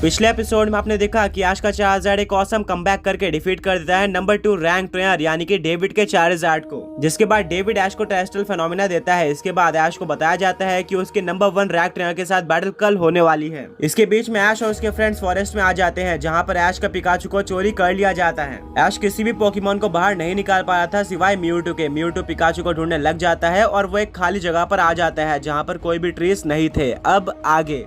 पिछले एपिसोड में आपने देखा कि ऐश का चार्जर एक ऑसम कमबैक करके डिफीट कर देता है नंबर 2 रैंक प्लेयर यानी कि डेविड के चार्जर को, जिसके बाद डेविड ऐश को टेरेस्ट्रियल फेनोमेना देता है। इसके बाद ऐश को बताया जाता है कि उसके नंबर 1 रैंक प्लेयर के साथ बैटल कल होने वाली है। इसके बीच में ऐश और उसके फ्रेंड्स फॉरेस्ट में आ जाते हैं, जहाँ पर ऐश का पिकाचू को चोरी कर लिया जाता है। ऐश किसी भी पोकेमॉन को बाहर नहीं निकाल पा रहा था सिवाय म्यूटू के। म्यूटू पिकाचू को ढूंढने लग जाता है और वो एक खाली जगह पर आ जाता है जहाँ पर कोई भी ट्रीज नहीं थे। अब आगे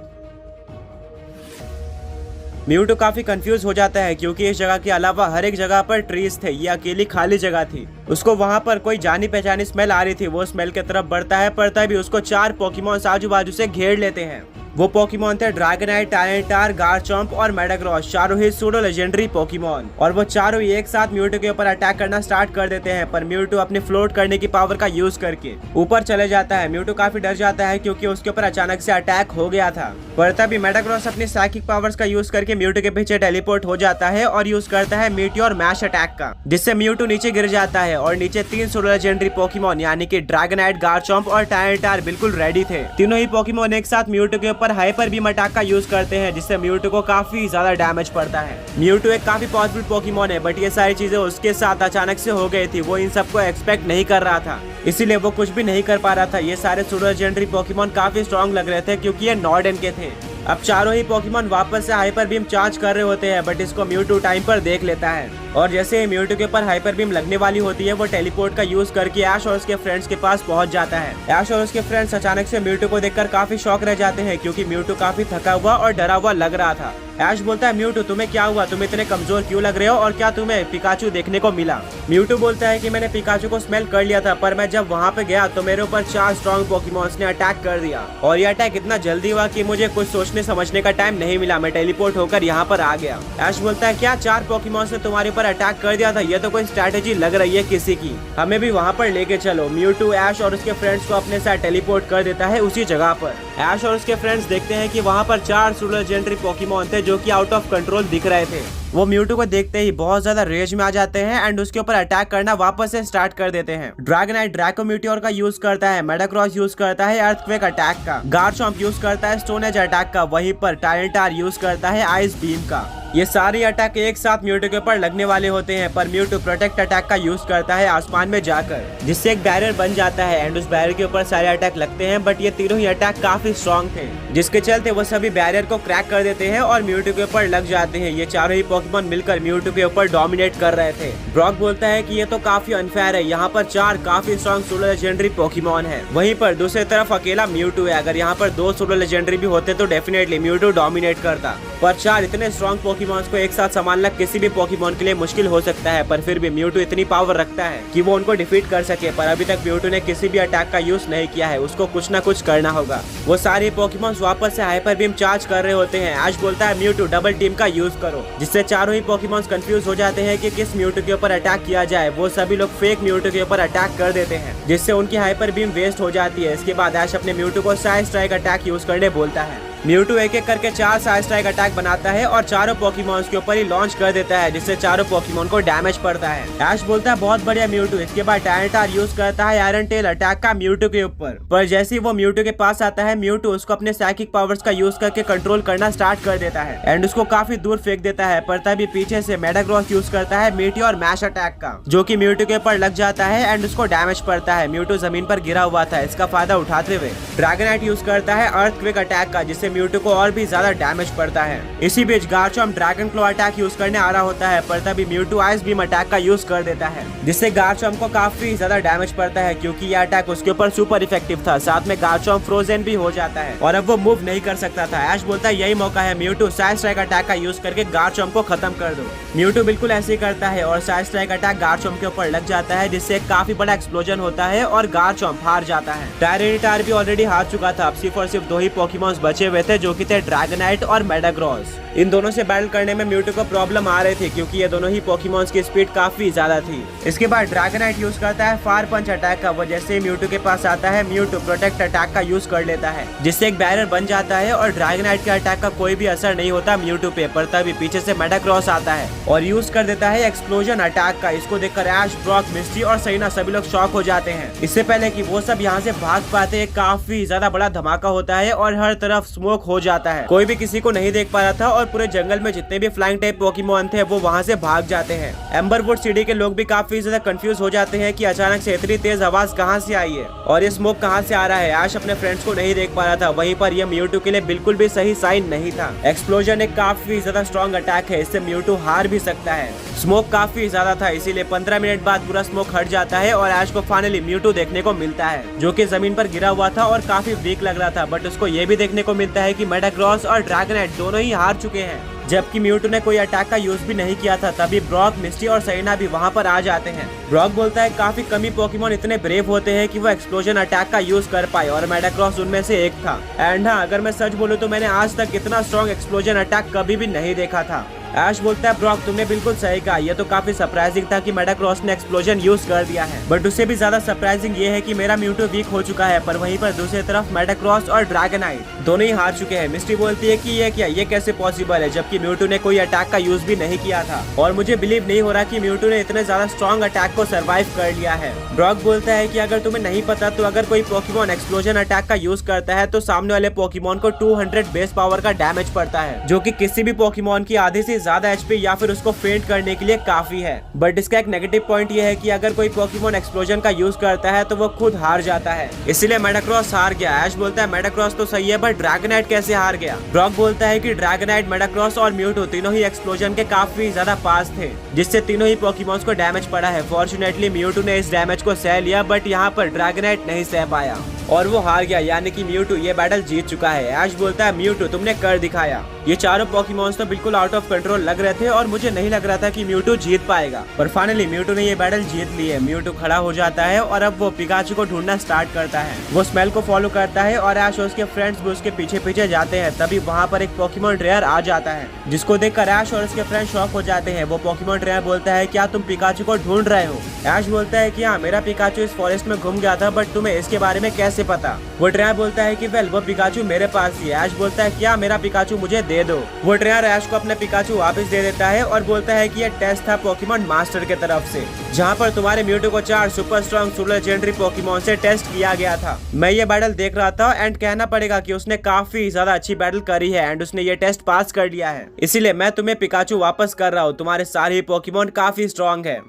म्यूटू काफी कंफ्यूज हो जाता है क्योंकि इस जगह के अलावा हर एक जगह पर ट्रीज थे, ये अकेली खाली जगह थी। उसको वहाँ पर कोई जानी पहचानी स्मेल आ रही थी। वो स्मेल की तरफ बढ़ता है, पर तभी उसको 4 पोकेमॉन आजू बाजू से घेर लेते हैं। वो पोकेमॉन थे ड्रैगनाइट, टायरेंटार, गारचॉम्प और मेडाग्रॉस, चारों ही सूडो लेजेंडरी पोकेमॉन। और वो चारों ही एक साथ म्यूटू के ऊपर अटैक करना स्टार्ट कर देते हैं, पर म्यूटू अपनी फ्लोट करने की पावर का यूज करके ऊपर चले जाता है। म्यूटू काफी डर जाता है क्योंकि उसके ऊपर अचानक से अटैक हो गया था, पर तभी मेडाग्रॉस अपनी साइकिक पावर्स का यूज करके म्यूटू के पीछे टेलीपोर्ट हो जाता है और यूज करता है मीटियोर मैश अटैक का, जिससे म्यूटू नीचे गिर जाता है। और नीचे 3 सूडो लेजेंडरी पोकेमॉन यानी कि ड्रैगनाइट, गारचॉम्प और टायरेंटार बिल्कुल रेडी थे। तीनों ही पोकेमॉन एक साथ म्यूटू के ऊपर हाइपर बीम अटैक का यूज करते हैं, जिससे म्यूटू को काफी ज्यादा डैमेज पड़ता है। म्यूटू एक काफी पावरफुल पोकेमॉन है, बट ये सारी चीजें उसके साथ अचानक से हो गई थी। वो इन सबको एक्सपेक्ट नहीं कर रहा था, इसीलिए वो कुछ भी नहीं कर पा रहा था। ये सारे सूडो लेजेंडरी पोकेमॉन काफी स्ट्रॉन्ग लग रहे थे क्योंकि ये नॉर्डन के थे। अब चारों ही पोकेमॉन वापस से हाइपर बीम चार्ज कर रहे होते हैं, बट इसको म्यूटू टाइम पर देख लेता है। और जैसे ही म्यूटू के ऊपर हाइपर बीम लगने वाली होती है, वो टेलीपोर्ट का यूज करके ऐश और उसके फ्रेंड्स के पास पहुंच जाता है। ऐश और उसके फ्रेंड्स अचानक से म्यूटू को देखकर काफी शॉक रह जाते हैं क्योंकि म्यूटू काफी थका हुआ और डरा हुआ लग रहा था। ऐश बोलता है, म्यूटू तुम्हें क्या हुआ? तुम इतने कमजोर क्यों लग रहे हो और क्या तुम्हें पिकाचू देखने को मिला? म्यूटू बोलता है कि मैंने पिकाचू को स्मेल कर लिया था, पर मैं जब वहाँ पे गया तो मेरे ऊपर 4 स्ट्रॉन्ग पोकेमॉन्स ने अटैक कर दिया और ये अटैक इतना जल्दी हुआ कि मुझे कुछ सोचने समझने का टाइम नहीं मिला। मैं टेलीपोर्ट होकर यहाँ पर आ गया। ऐश बोलता है, क्या 4 पोकेमॉन्स ने तुम्हारे ऊपर अटैक कर दिया था? ये तो कोई स्ट्रैटेजी लग रही है किसी की, हमें भी वहाँ पर लेके चलो। म्यूटू ऐश और उसके फ्रेंड्स को अपने साथ टेलीपोर्ट कर देता है उसी जगह पर। ऐश और उसके फ्रेंड्स देखते हैं कि वहाँ पर 4 सूडो लेजेंडरी पोकेमॉन थे जो कि आउट ऑफ कंट्रोल दिख रहे थे। वो म्यूटू को देखते ही बहुत ज्यादा रेज में आ जाते हैं एंड उसके ऊपर अटैक करना वापस से स्टार्ट कर देते हैं। ड्रैगनाइट ड्रैको मीटियोर का यूज करता है, मेडाक्रॉस यूज करता है अर्थक्वेक अटैक का, गारचॉम्प यूज करता है स्टोन एज अटैक का, वहीं पर टायरेंटार यूज करता है आइस बीम का। ये सारी अटैक एक साथ म्यूटू के ऊपर लगने वाले होते हैं, पर म्यूटू प्रोटेक्ट अटैक का यूज करता है आसमान में जाकर, जिससे एक बैरियर बन जाता है एंड उस बैरियर के ऊपर सारे अटैक लगते हैं। बट ये तीनों ही अटैक काफी स्ट्रॉन्ग थे, जिसके चलते वो सभी बैरियर को क्रैक कर देते हैं और म्यूटू के ऊपर लग जाते हैं। ये चारों ही पोकेमॉन मिलकर म्यूटू के ऊपर डोमिनेट कर रहे थे। ब्रॉक बोलता है कि ये तो काफी अनफेयर है, यहाँ पर 4 काफी स्ट्रॉन्ग सूडो लेजेंडरी पोकेमॉन है, वहीं पर दूसरी तरफ अकेला म्यूटू है। अगर यहाँ पर 2 सूडो लेजेंडरी भी होते तो डेफिनेटली म्यूटू डोमिनेट करता, पर 4 इतने स्ट्रॉन्ग पोकेमॉन्स को एक साथ संभालना किसी भी पोकेमॉन के लिए मुश्किल हो सकता है। पर फिर भी म्यूटू इतनी पावर रखता है कि वो उनको डिफीट कर सके, पर अभी तक म्यूटू ने किसी भी अटैक का यूज नहीं किया है। उसको कुछ ना कुछ करना होगा। वो सारे पोकेमॉन्स वापस से हाइपर बीम चार्ज कर रहे होते हैं। ऐश बोलता है, म्यूटू डबल टीम का यूज करो, जिससे चारों ही पोकेमॉन्स कंफ्यूज हो जाते हैं कि किस म्यूटू के ऊपर अटैक किया जाए। वो सभी लोग फेक म्यूटू के ऊपर अटैक कर देते हैं, जिससे उनकी हाइपर बीम वेस्ट हो जाती है। इसके बाद ऐश अपने म्यूटू को साइड स्ट्राइक अटैक यूज करने बोलता है। म्यूटू एक एक करके 4 साइड स्ट्राइक अटैक बनाता है और चारों पोकेमॉन्स के ऊपर ही लॉन्च कर देता है, जिससे चारों पोकेमॉन को डैमेज पड़ता है। ऐश बोलता है, बहुत बढ़िया म्यूटू। इसके बाद टायरेंटार यूज करता है आयरन टेल अटैक का म्यूटू के ऊपर, पर जैसे ही वो म्यूटू के पास आता है, म्यूटू उसको अपने साइकिक पावर्स का यूज करके कंट्रोल करना स्टार्ट कर देता है एंड उसको काफी दूर फेंक देता है। पर तभी पीछे से मेडाग्रॉस यूज करता है मीटियोर मैश अटैक का, जो कि म्यूटू के ऊपर लग जाता है एंड उसको डैमेज पड़ता है। म्यूटू जमीन पर गिरा हुआ था, इसका फायदा उठाते हुए ड्रैगनाइट यूज करता है अर्थक्वेक अटैक का, जिससे म्यूटू को और भी ज्यादा डैमेज पड़ता है। इसी बीच गारचॉम्प ड्रैगन क्लो अटैक यूज करने आ रहा होता है, पर तभी म्यूटू आइस बीम अटैक का यूज कर देता है, जिससे गारचॉम्प को काफी ज्यादा डैमेज पड़ता है क्योंकि यह अटैक उसके ऊपर सुपर इफेक्टिव था। साथ में गारचॉम्प फ्रोजन भी हो जाता है और अब वो मूव नहीं कर सकता था। ऐश बोलता है, यही मौका है, म्यूटू साइड स्ट्राइक अटैक का यूज करके गारचॉम्प को खत्म कर दो। म्यूटू बिल्कुल ऐसे ही करता है और साइड स्ट्राइक अटैक गारचॉम्प के ऊपर लग जाता है, जिससे काफी बड़ा एक्सप्लोजन होता है और गारचॉम्प हार जाता है। टायरेंटार भी ऑलरेडी हार चुका था। अब सिर्फ और सिर्फ 2 ही पोकेमॉन्स बचे हुए थे, जो कि थे ड्रैगनाइट और मेडाग्रॉस। इन दोनों से बैटल करने में म्यूटू को प्रॉब्लम आ रही थी क्योंकि ये दोनों ही पोकेमॉन्स की स्पीड काफी ज्यादा थी। इसके बाद ड्रैगनाइट यूज करता है फायर पंच अटैक का। वो जैसे ही म्यूटू के पास आता है, म्यूटू प्रोटेक्ट अटैक का यूज कर लेता है, जिससे एक बैरियर बन जाता है और ड्रैगनाइट के अटैक का कोई भी असर नहीं होता म्यूटू पे। पर तभी पीछे से मेडाग्रॉस आता है और यूज कर देता है एक्सप्लोजन अटैक का। इसको देखकर ऐश, ब्रॉक, मिस्टी और सरीना सभी लोग शॉक हो जाते हैं। इससे पहले कि वो सब यहाँ से भाग पाते, काफी ज्यादा बड़ा धमाका होता है और हर तरफ स्मोक हो जाता है। कोई भी किसी को नहीं देख पा रहा था और पूरे जंगल में जितने भी फ्लाइंग टाइप पोकेमोन थे वो वहाँ से भाग जाते हैं। एम्बरवुड सिटी के लोग भी काफी ज्यादा कंफ्यूज हो जाते हैं कि अचानक से इतनी तेज आवाज कहाँ से आई है और ये स्मोक कहाँ से आ रहा है। ऐश अपने फ्रेंड्स को नहीं देख पा रहा था, वहीं पर यह म्यूटू के लिए बिल्कुल भी सही साइन नहीं था। एक्सप्लोजन एक काफी ज्यादा स्ट्रॉन्ग अटैक है, इससे म्यूटू हार भी सकता है। स्मोक काफी ज्यादा था, इसीलिए 15 मिनट बाद पूरा स्मोक हट जाता है और ऐश को फाइनली म्यूटू देखने को मिलता है, जो कि जमीन पर गिरा हुआ था और काफी वीक लग रहा था। बट उसको ये भी देखने को मिलता है कि मेटाक्रॉस और ड्रैगनाइट दोनों ही हार चुके हैं, जबकि म्यूटू ने कोई अटैक का यूज भी नहीं किया था। तभी ब्रॉक, मिस्टी और सैना भी वहाँ पर आ जाते हैं। ब्रॉक बोलता है काफी कम ही पोकेमोन इतने ब्रेव होते हैं कि वो एक्सप्लोजन अटैक का यूज कर पाए और मेटाक्रॉस उनमें से एक था। एंड हाँ, अगर मैं सच बोलूँ तो मैंने आज तक इतना स्ट्रॉन्ग एक्सप्लोजन अटैक कभी भी नहीं देखा था। ऐश बोलता है ब्रॉक तुमने बिल्कुल सही कहा, ये तो काफी सरप्राइजिंग था कि मेटाक्रॉस ने एक्सप्लोजन यूज कर दिया है। बट उससे भी ज्यादा सरप्राइजिंग ये है कि मेरा म्यूटू वीक हो चुका है, पर वहीं पर दूसरी तरफ मेटाक्रॉस और ड्रैगनाइट दोनों ही हार चुके हैं। मिस्टी बोलती है कि ये क्या, ये कैसे पॉसिबल है, जबकि म्यूटू ने कोई अटैक का यूज भी नहीं किया था और मुझे बिलीव नहीं हो रहा कि म्यूटू ने इतने ज्यादा स्ट्रॉन्ग अटैक को सर्वाइव कर लिया है। ब्रॉक बोलता है कि अगर तुम्हें नहीं पता तो अगर कोई पोकेमोन एक्सप्लोजन अटैक का यूज करता है तो सामने वाले पोकेमोन को 200 बेस पावर का डैमेज पड़ता है, जो कि किसी भी पोकेमोन की आधे से ज्यादा एचपी या फिर उसको फेंट करने के लिए काफी है। बट इसका एक नेगेटिव पॉइंट ये है कि अगर कोई पोकेमोन एक्सप्लोजन का यूज करता है तो वो खुद हार जाता है, इसीलिए मेटाक्रॉस हार गया। ऐश बोलता है मेटाक्रॉस तो सही है, बट ड्रैगनाइट कैसे हार गया। ब्रॉक बोलता है कि ड्रैगनाइट, मेटाक्रॉस और म्यूटू तीनों ही एक्सप्लोजन के काफी ज्यादा पास थे, जिससे तीनों ही पोकेमोन्स को डैमेज पड़ा है। फॉर्चुनेटली म्यूटू ने इस डैमेज को सह लिया, बट यहाँ पर ड्रैगनाइट नहीं सह पाया और वो हार गया, यानी कि म्यूटू ये बैटल जीत चुका है। ऐश बोलता है म्यूटू तुमने कर दिखाया। ये चारों पोकेमोन्स तो बिल्कुल आउट ऑफ कंट्रोल लग रहे थे और मुझे नहीं लग रहा था कि म्यूटू जीत पाएगा, पर फाइनली म्यूटू ने ये बैटल जीत ली है। म्यूटू खड़ा हो जाता है और अब वो पिकाचू को ढूंढना स्टार्ट करता है। वो स्मेल को फॉलो करता है और ऐश और उसके फ्रेंड्स भी उसके पीछे पीछे जाते हैं। तभी वहाँ पर एक पोकेमोन रेयर आ जाता है, जिसको देखकर ऐश और उसके फ्रेंड्स शॉक हो जाते हैं। वो पोकेमोन रेयर बोलता है क्या तुम पिकाचू को ढूंढ रहे हो। ऐश बोलता है कि हाँ, मेरा पिकाचू इस फॉरेस्ट में घूम गया था, बट तुम्हें इसके बारे में कैसे पता। वो ट्रेयर बोलता है कि वेल वो पिकाचू मेरे पास ही है। ऐश बोलता है क्या मेरा पिकाचू मुझे दे दो। वो ट्रेयर ऐश को अपना पिकाचू वापस दे देता है और बोलता है कि ये टेस्ट था पोकेमोन मास्टर के तरफ से, जहाँ पर तुम्हारे म्यूटू को 4 super strong super legendary Pokemon से टेस्ट किया गया था। मैं ये बैटल देख रहा था एंड कहना पड़ेगा कि उसने काफी ज्यादा अच्छी बैटल करी है एंड उसने ये टेस्ट पास कर लिया है, इसीलिए मैं तुम्हें पिकाचू वापस कर रहा हूँ। तुम्हारे सारे पोकेमोन काफी स्ट्रॉन्ग है।